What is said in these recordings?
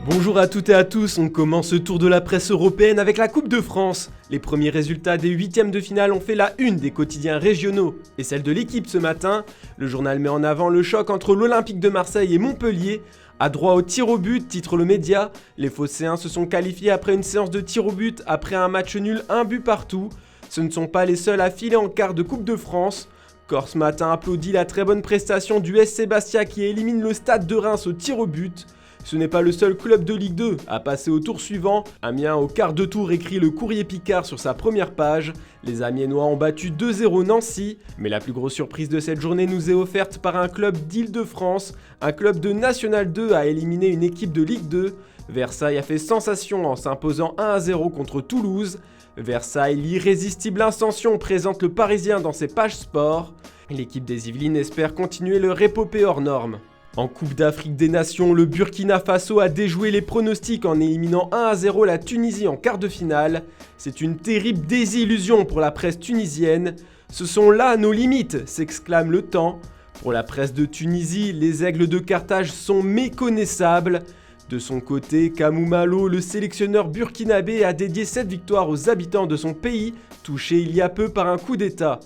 Bonjour à toutes et à tous, on commence ce tour de la presse européenne avec la Coupe de France. Les premiers résultats des huitièmes de finale ont fait la une des quotidiens régionaux et celle de l'équipe ce matin. Le journal met en avant le choc entre l'Olympique de Marseille et Montpellier. À droit au tir au but, titre le média, les Phocéens se sont qualifiés après une séance de tir au but après un match nul, un but partout. Ce ne sont pas les seuls à filer en quart de Coupe de France. Corse Matin applaudit la très bonne prestation du SC Bastia qui élimine le Stade de Reims au tir au but. Ce n'est pas le seul club de Ligue 2 à passer au tour suivant. Amiens au quart de tour écrit le Courrier Picard sur sa première page. Les Amiénois ont battu 2-0 Nancy. Mais la plus grosse surprise de cette journée nous est offerte par un club d'Île-de-France. Un club de National 2 a éliminé une équipe de Ligue 2. Versailles a fait sensation en s'imposant 1-0 contre Toulouse. Versailles, l'irrésistible Ascension, présente le Parisien dans ses pages sport. L'équipe des Yvelines espère continuer leur épopée hors norme. En Coupe d'Afrique des Nations, le Burkina Faso a déjoué les pronostics en éliminant 1-0 la Tunisie en quart de finale. C'est une terrible désillusion pour la presse tunisienne. Ce sont là nos limites, s'exclame Le Temps. Pour la presse de Tunisie, les Aigles de Carthage sont méconnaissables. De son côté, Kamou Malo, le sélectionneur burkinabé, a dédié cette victoire aux habitants de son pays, touchés il y a peu par un coup d'État.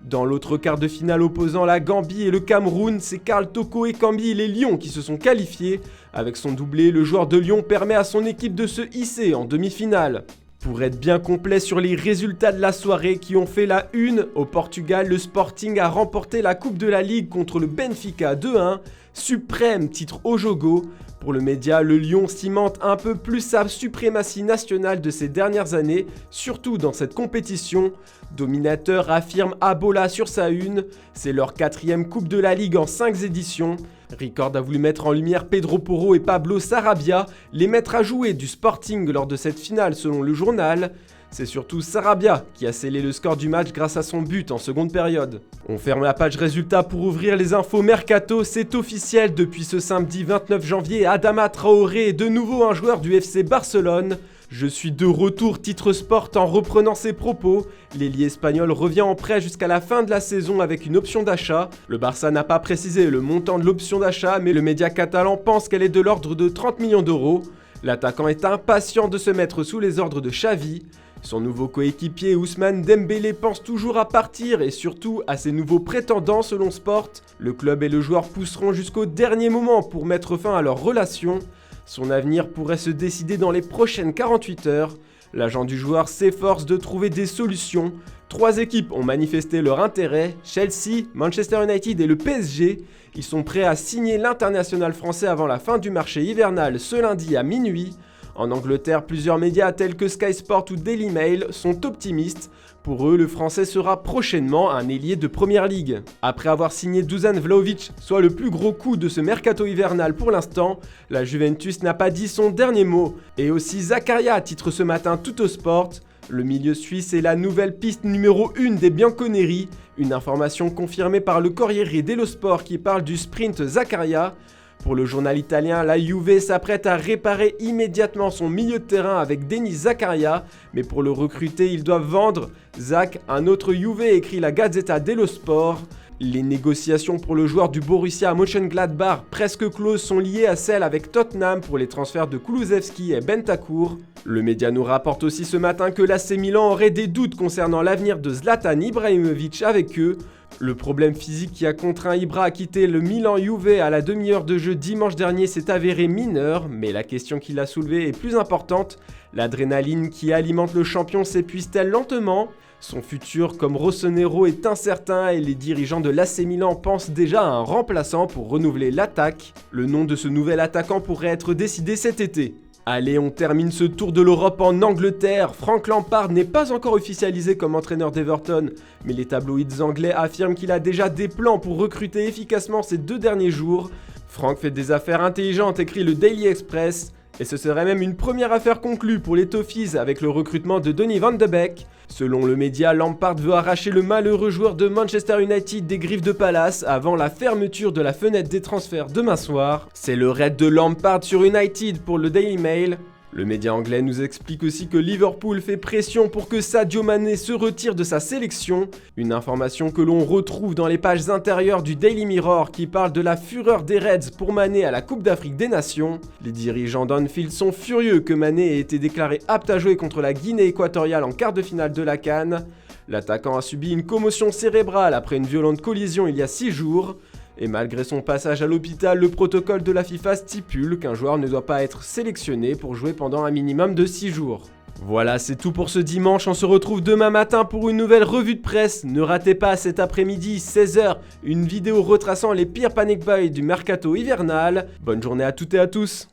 Dans l'autre quart de finale opposant la Gambie et le Cameroun, c'est Karl Toko Ekambi, les Lions, qui se sont qualifiés. Avec son doublé, le joueur de Lyon permet à son équipe de se hisser en demi-finale. Pour être bien complet sur les résultats de la soirée qui ont fait la une, au Portugal, le Sporting a remporté la Coupe de la Ligue contre le Benfica 2-1, suprême titre au Jogo. Pour le média, le Lyon cimente un peu plus sa suprématie nationale de ces dernières années, surtout dans cette compétition. Dominateur, affirme Abola sur sa une, c'est leur 4e Coupe de la Ligue en 5 éditions. Record a voulu mettre en lumière Pedro Porro et Pablo Sarabia, les maîtres à jouer du Sporting lors de cette finale selon le journal. C'est surtout Sarabia qui a scellé le score du match grâce à son but en seconde période. On ferme la page résultats pour ouvrir les infos mercato, c'est officiel depuis ce samedi 29 janvier, Adama Traoré est de nouveau un joueur du FC Barcelone. Je suis de retour, titre Sport en reprenant ses propos. L'ailier espagnol revient en prêt jusqu'à la fin de la saison avec une option d'achat. Le Barça n'a pas précisé le montant de l'option d'achat, mais le média catalan pense qu'elle est de l'ordre de 30 millions d'euros. L'attaquant est impatient de se mettre sous les ordres de Xavi. Son nouveau coéquipier Ousmane Dembélé pense toujours à partir et surtout à ses nouveaux prétendants selon Sport. Le club et le joueur pousseront jusqu'au dernier moment pour mettre fin à leur relation. Son avenir pourrait se décider dans les prochaines 48 heures. L'agent du joueur s'efforce de trouver des solutions. 3 équipes ont manifesté leur intérêt, Chelsea, Manchester United et le PSG. Ils sont prêts à signer l'international français avant la fin du marché hivernal ce lundi à minuit. En Angleterre, plusieurs médias tels que Sky Sport ou Daily Mail sont optimistes. Pour eux, le français sera prochainement un ailier de première ligue. Après avoir signé Dusan Vlahovic, soit le plus gros coup de ce mercato hivernal pour l'instant, la Juventus n'a pas dit son dernier mot. Et aussi Zakaria titre ce matin Tuttosport. Le milieu suisse est la nouvelle piste numéro 1 des Bianconeri. Une information confirmée par le Corriere dello Sport qui parle du sprint Zakaria. Pour le journal italien, la Juve s'apprête à réparer immédiatement son milieu de terrain avec Denis Zakaria, mais pour le recruter, ils doivent vendre Zach, un autre Juve, écrit la Gazzetta dello Sport. Les négociations pour le joueur du Borussia Mönchengladbach presque closes sont liées à celles avec Tottenham pour les transferts de Kulusevski et Bentancur. Le média nous rapporte aussi ce matin que l'AC Milan aurait des doutes concernant l'avenir de Zlatan Ibrahimovic avec eux. Le problème physique qui a contraint Ibra à quitter le Milan Juve à la demi-heure de jeu dimanche dernier s'est avéré mineur, mais la question qu'il a soulevée est plus importante. L'adrénaline qui alimente le champion s'épuise-t-elle lentement ? Son futur comme Rossonero est incertain et les dirigeants de l'AC Milan pensent déjà à un remplaçant pour renouveler l'attaque. Le nom de ce nouvel attaquant pourrait être décidé cet été. Allez, on termine ce tour de l'Europe en Angleterre. Frank Lampard n'est pas encore officialisé comme entraîneur d'Everton, mais les tabloïds anglais affirment qu'il a déjà des plans pour recruter efficacement ces 2 derniers jours. Frank fait des affaires intelligentes, écrit le Daily Express. Et ce serait même une première affaire conclue pour les Toffees avec le recrutement de Donny van de Beek. Selon le média, Lampard veut arracher le malheureux joueur de Manchester United des griffes de Palace avant la fermeture de la fenêtre des transferts demain soir. C'est le raid de Lampard sur United pour le Daily Mail. Le média anglais nous explique aussi que Liverpool fait pression pour que Sadio Mané se retire de sa sélection, une information que l'on retrouve dans les pages intérieures du Daily Mirror qui parle de la fureur des Reds pour Mané à la Coupe d'Afrique des Nations. Les dirigeants d'Anfield sont furieux que Mané ait été déclaré apte à jouer contre la Guinée équatoriale en quart de finale de la CAN. L'attaquant a subi une commotion cérébrale après une violente collision il y a 6 jours. Et malgré son passage à l'hôpital, le protocole de la FIFA stipule qu'un joueur ne doit pas être sélectionné pour jouer pendant un minimum de 6 jours. Voilà, c'est tout pour ce dimanche, on se retrouve demain matin pour une nouvelle revue de presse. Ne ratez pas cet après-midi, 16h, une vidéo retraçant les pires panic buys du mercato hivernal. Bonne journée à toutes et à tous.